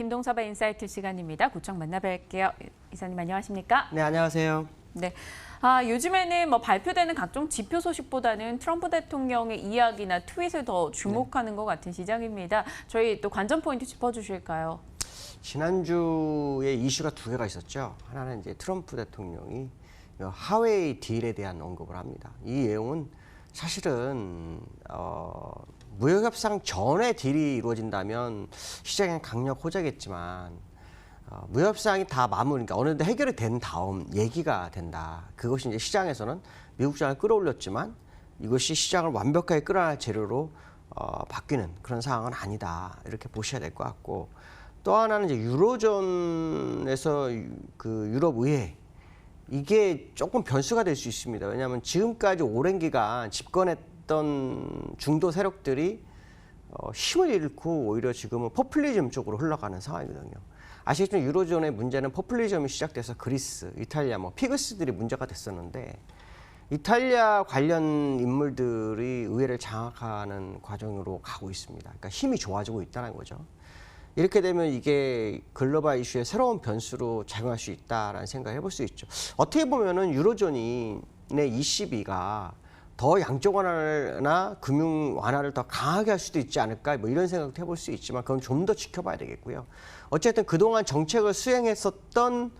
김동섭의 인사이트 시간입니다. 구청 만나뵐게요. 이사님 안녕하십니까? 네, 안녕하세요. 네. 요즘에는 발표되는 각종 지표 소식보다는 트럼프 대통령의 이야기나 트윗을 더 주목하는 것 같은 시장입니다. 저희 또 관전 포인트 짚어주실까요? 지난주에 이슈가 두 개가 있었죠. 하나는 이제 트럼프 대통령이 하웨이 딜에 대한 언급을 합니다. 이 내용은 사실은 무역협상 전에 딜이 이루어진다면 시장엔 강력 호재겠지만 무역협상이 다 마무리, 그러니까 어느 정도 해결이 된 다음 얘기가 된다. 그것이 이제 시장에서는 미국 시장을 끌어올렸지만 이것이 시장을 완벽하게 끌어낼 재료로 바뀌는 그런 상황은 아니다. 이렇게 보셔야 될 것 같고, 또 하나는 이제 유로존에서 그 유럽의회, 이게 조금 변수가 될 수 있습니다. 왜냐하면 지금까지 오랜 기간 집권했던 중도 세력들이 힘을 잃고 오히려 지금은 포퓰리즘 쪽으로 흘러가는 상황이거든요. 아시겠지만 유로존의 문제는 포퓰리즘이 시작돼서 그리스, 이탈리아, 피그스들이 문제가 됐었는데, 이탈리아 관련 인물들이 의회를 장악하는 과정으로 가고 있습니다. 그러니까 힘이 좋아지고 있다는 거죠. 이렇게 되면 이게 글로벌 이슈의 새로운 변수로 작용할 수 있다라는 생각을 해볼 수 있죠. 어떻게 보면은 유로존의 ECB가 더 양적 완화나 금융 완화를 더 강하게 할 수도 있지 않을까, 이런 생각도 해볼 수 있지만 그건 좀 더 지켜봐야 되겠고요. 어쨌든 그동안 정책을 수행했었던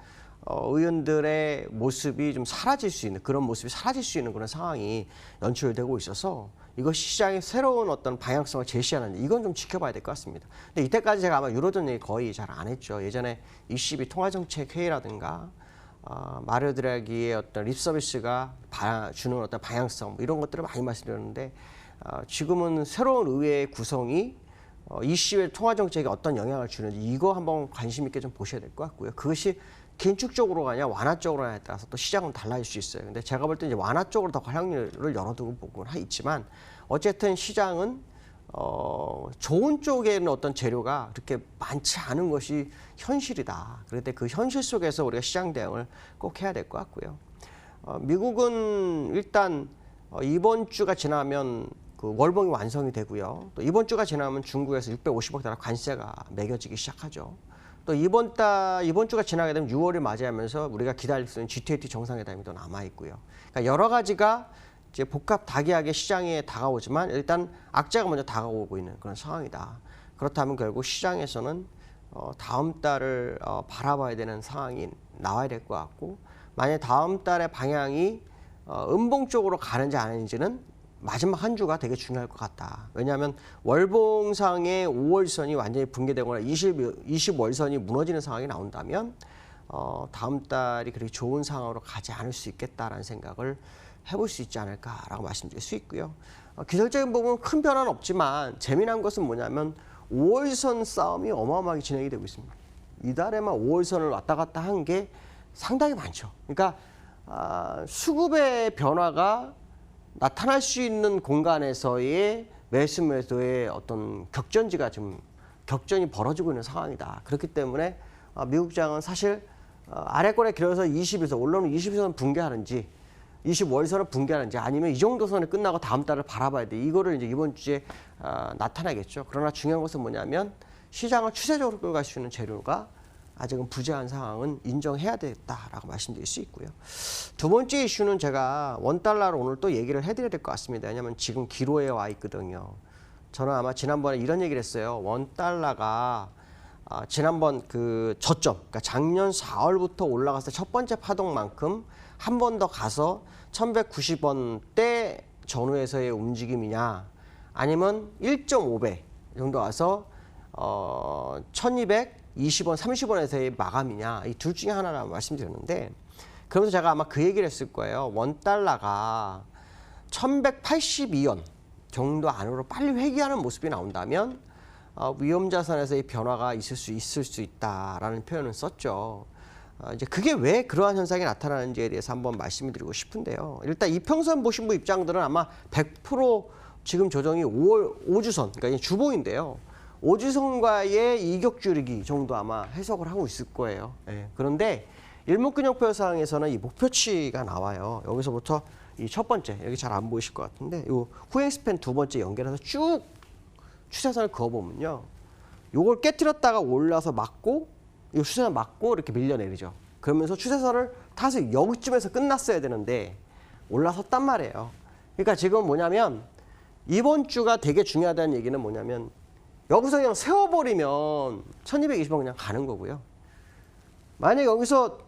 의원들의 모습이 좀 사라질 수 있는, 그런 모습이 사라질 수 있는 그런 상황이 연출되고 있어서 이것이 시장의 새로운 어떤 방향성을 제시하는, 이건 좀 지켜봐야 될 것 같습니다. 근데 이때까지 제가 아마 유로존 얘기 거의 잘 안 했죠. 예전에 ECB 통화정책 회의라든가 마리오 드라기의 어떤 립서비스가 주는 어떤 방향성, 이런 것들을 많이 말씀드렸는데, 지금은 새로운 의회의 구성이 ECB 통화정책에 어떤 영향을 주는지 이거 한번 관심 있게 좀 보셔야 될 것 같고요. 그것이 긴축적으로 가냐 완화 쪽으로 가냐에 따라서 또 시장은 달라질 수 있어요. 근데 제가 볼 때 이제 완화 쪽으로 더 활용률을 열어두고 보고는 있지만, 어쨌든 시장은 좋은 쪽에는 어떤 재료가 그렇게 많지 않은 것이 현실이다. 그럴 때 그 현실 속에서 우리가 시장 대응을 꼭 해야 될 것 같고요. 미국은 일단 이번 주가 지나면 그 월봉이 완성이 되고요. 또 이번 주가 지나면 중국에서 650억 달러 관세가 매겨지기 시작하죠. 또 이번 주가 지나게 되면 6월을 맞이하면서 우리가 기다릴 수 있는 G20 정상회담이 또 남아 있고요. 그러니까 여러 가지가 이제 복합다기하게 시장에 다가오지만 일단 악재가 먼저 다가오고 있는 그런 상황이다. 그렇다면 결국 시장에서는 다음 달을 바라봐야 되는 상황이 나와야 될 것 같고, 만약 다음 달의 방향이 음봉 쪽으로 가는지 아닌지는 마지막 한 주가 되게 중요할 것 같다. 왜냐하면 월봉상의 5월선이 완전히 붕괴되거나 20월선이 무너지는 상황이 나온다면 다음 달이 그렇게 좋은 상황으로 가지 않을 수 있겠다라는 생각을 해볼 수 있지 않을까라고 말씀드릴 수 있고요. 기술적인 부분은 큰 변화는 없지만 재미난 것은 뭐냐면 5월선 싸움이 어마어마하게 진행이 되고 있습니다. 이달에만 5월선을 왔다 갔다 한 게 상당히 많죠. 그러니까 수급의 변화가 나타날 수 있는 공간에서의 매수매도의 어떤 격전지가 지금 격전이 벌어지고 있는 상황이다. 그렇기 때문에 미국 시장은 사실 아래권에 길어서 20에서 올라오는 20선을 붕괴하는지 25월선을 붕괴하는지 아니면 이 정도 선에 끝나고 다음 달을 바라봐야 돼. 이거를 이제 이번 주에 나타나겠죠. 그러나 중요한 것은 뭐냐면 시장을 추세적으로 끌어갈 수 있는 재료가 아직은 부재한 상황은 인정해야 되겠다라고 말씀드릴 수 있고요. 두 번째 이슈는 제가 원달러로 오늘 또 얘기를 해드려야 될 것 같습니다. 왜냐하면 지금 기로에 와 있거든요. 저는 아마 지난번에 이런 얘기를 했어요. 원달러가 지난번 그 저점, 그러니까 작년 4월부터 올라갔을 때 첫 번째 파동만큼 한 번 더 가서 1190원대 전후에서의 움직임이냐, 아니면 1.5배 정도 와서 1220원, 30원에서의 마감이냐, 이 둘 중에 하나라고 말씀드렸는데, 그러면서 제가 아마 그 얘기를 했을 거예요. 원달러가 1182원 정도 안으로 빨리 회귀하는 모습이 나온다면 위험자산에서의 변화가 있을 수 있다라는 표현을 썼죠. 이제 그게 왜 그러한 현상이 나타나는지에 대해서 한번 말씀을 드리고 싶은데요. 일단 이평선 보신 분 입장들은 아마 100% 지금 조정이 5주선, 그러니까 주봉인데요. 5주선과의 이격 줄이기 정도 아마 해석을 하고 있을 거예요. 네. 그런데 일목균형표상에서는 이 목표치가 나와요. 여기서부터 이 첫 번째, 여기 잘 안 보이실 것 같은데, 이 후행 스팬 두 번째 연결해서 쭉 추세선을 그어보면요. 요걸 깨뜨렸다가 올라서 맞고 이 추세선 맞고 이렇게 밀려내리죠. 그러면서 추세선을 타서 여기쯤에서 끝났어야 되는데 올라섰단 말이에요. 그러니까 지금 뭐냐면 이번 주가 되게 중요하다는 얘기는 뭐냐면 여기서 그냥 세워버리면 1220원 그냥 가는 거고요. 만약에 여기서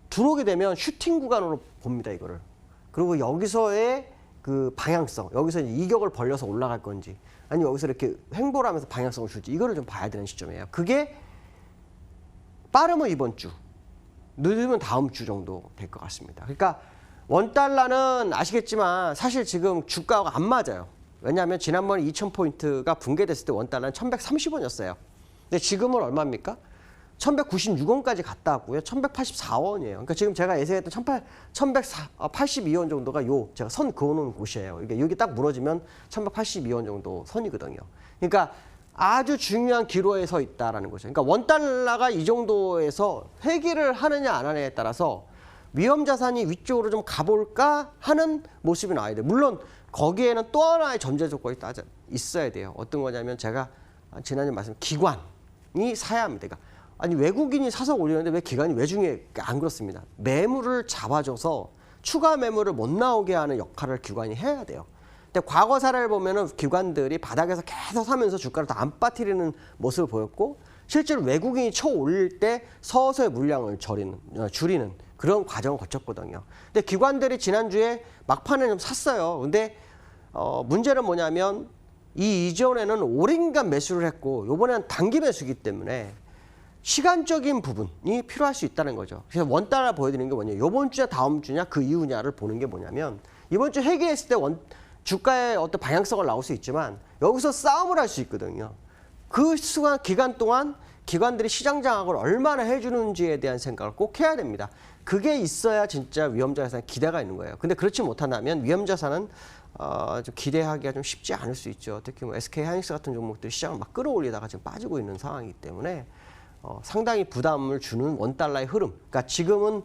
들어오게 되면 슈팅 구간으로 봅니다, 이거를. 그리고 여기서의 그 방향성, 여기서 이격을 벌려서 올라갈 건지 아니면 여기서 이렇게 횡보를 하면서 방향성을 줄지 이거를 좀 봐야 되는 시점이에요. 그게 빠르면 이번 주, 늦으면 다음 주 정도 될 것 같습니다. 그러니까 원달러는 아시겠지만 사실 지금 주가가 안 맞아요. 왜냐하면 지난번에 2000포인트가 붕괴됐을 때 원달러는 1130원이었어요. 근데 지금은 얼마입니까? 1196원까지 갔다 왔고요. 1184원이에요. 그러니까 지금 제가 예상했던 1182원 정도가 제가 선 그어놓은 곳이에요. 이게 여기 딱 무너지면 1182원 정도 선이거든요. 그러니까 아주 중요한 기로에 서 있다라는 거죠. 그러니까 원달러가 이 정도에서 회귀를 하느냐 안 하느냐에 따라서 위험 자산이 위쪽으로 좀 가볼까 하는 모습이 나와야 돼요. 물론 거기에는 또 하나의 전제 조건이 있어야 돼요. 어떤 거냐면 제가 지난주에 말씀 기관이 사야 합니다. 그러니까 아니 외국인이 사서 올리는데 왜 기관이 외중에 안 그렇습니다. 매물을 잡아줘서 추가 매물을 못 나오게 하는 역할을 기관이 해야 돼요. 근데 과거 사례를 보면은 기관들이 바닥에서 계속 사면서 주가를 다 안 빠뜨리는 모습을 보였고 실제로 외국인이 쳐 올릴 때 서서히 물량을 줄이는 그런 과정을 거쳤거든요. 근데 기관들이 지난주에 막판에 좀 샀어요. 근데 문제는 뭐냐면 이 이전에는 오랜 기간 매수를 했고 이번에는 단기 매수이기 때문에 시간적인 부분이 필요할 수 있다는 거죠. 그래서 원달러 보여드리는 게 뭐냐, 이번 주냐 다음 주냐 그 이후냐를 보는 게 뭐냐면 이번 주 회귀했을 때 주가의 어떤 방향성을 나올 수 있지만 여기서 싸움을 할 수 있거든요. 그 기간 동안 기관들이 시장 장악을 얼마나 해주는지에 대한 생각을 꼭 해야 됩니다. 그게 있어야 진짜 위험자산에 기대가 있는 거예요. 근데 그렇지 못한다면 위험자산은 좀 기대하기가 좀 쉽지 않을 수 있죠. 특히 뭐 SK 하이닉스 같은 종목들이 시장을 막 끌어올리다가 지금 빠지고 있는 상황이기 때문에 상당히 부담을 주는 원달러의 흐름. 그러니까 지금은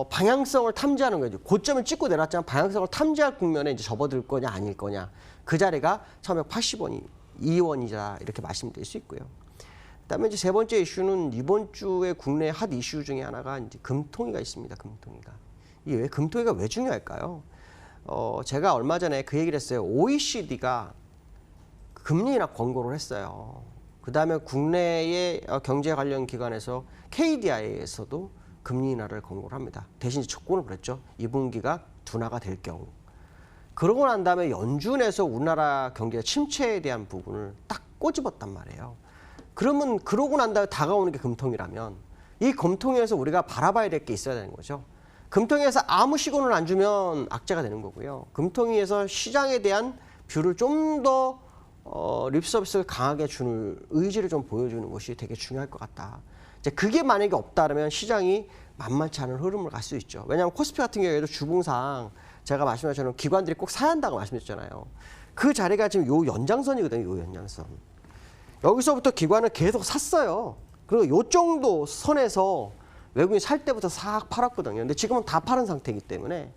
방향성을 탐지하는 거죠. 고점을 찍고 내렸지만 방향성을 탐지할 국면에 이제 접어들 거냐 아닐 거냐. 그 자리가 1180원이 2원이자 이렇게 말씀드릴 수 있고요. 그다음에 이제 세 번째 이슈는 이번 주에 국내 핫 이슈 중에 하나가 이제 금통위가 있습니다. 금통위가. 이게 금통위가 왜 중요할까요? 제가 얼마 전에 그 얘기를 했어요. OECD가 금리 인하 권고를 했어요. 그다음에 국내의 경제 관련 기관에서 KDI에서도 금리 인하를 권고를 합니다. 대신 조건을 그랬죠. 2분기가 둔화가 될 경우. 그러고 난 다음에 연준에서 우리나라 경제 침체에 대한 부분을 딱 꼬집었단 말이에요. 그러면 그러고 난 다음에 다가오는 게 금통이라면 이 금통에서 우리가 바라봐야 될 게 있어야 되는 거죠. 금통에서 아무 시그널을 안 주면 악재가 되는 거고요. 금통위에서 시장에 대한 뷰를 좀 더 립서비스를 강하게 주는 의지를 좀 보여주는 것이 되게 중요할 것 같다. 이제 그게 만약에 없다면 시장이 만만치 않은 흐름을 갈 수 있죠. 왜냐하면 코스피 같은 경우에도 주봉상 제가 말씀하신 것처럼 기관들이 꼭 사야 한다고 말씀드렸잖아요. 그 자리가 지금 요 연장선이거든요. 요 연장선. 여기서부터 기관은 계속 샀어요. 그리고 요 정도 선에서 외국인이 살 때부터 싹 팔았거든요. 근데 지금은 다 파는 상태이기 때문에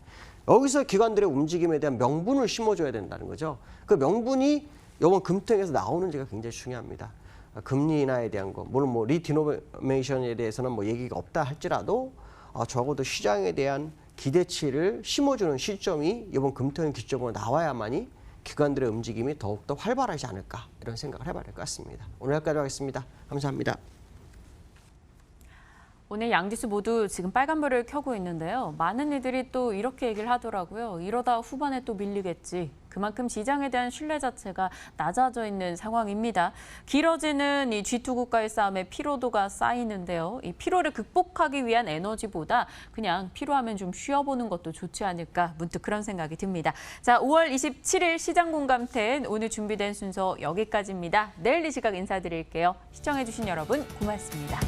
여기서 기관들의 움직임에 대한 명분을 심어줘야 된다는 거죠. 그 명분이 이번 금통에서 나오는지가 굉장히 중요합니다. 금리 인하에 대한 거, 물론 뭐 리디노메이션에 대해서는 뭐 얘기가 없다 할지라도 적어도 시장에 대한 기대치를 심어주는 시점이 이번 금통의 기점으로 나와야만이 기관들의 움직임이 더욱더 활발하지 않을까 이런 생각을 해봐야 될 것 같습니다. 오늘 여기까지 하겠습니다. 감사합니다. 오늘 양지수 모두 지금 빨간불을 켜고 있는데요. 많은 이들이 또 이렇게 얘기를 하더라고요. 이러다 후반에 또 밀리겠지. 그만큼 시장에 대한 신뢰 자체가 낮아져 있는 상황입니다. 길어지는 이 G2 국가의 싸움에 피로도가 쌓이는데요. 이 피로를 극복하기 위한 에너지보다 그냥 피로하면 좀 쉬어보는 것도 좋지 않을까 문득 그런 생각이 듭니다. 자, 5월 27일 시장공감텐 오늘 준비된 순서 여기까지입니다. 내일 이 시각 인사드릴게요. 시청해주신 여러분 고맙습니다.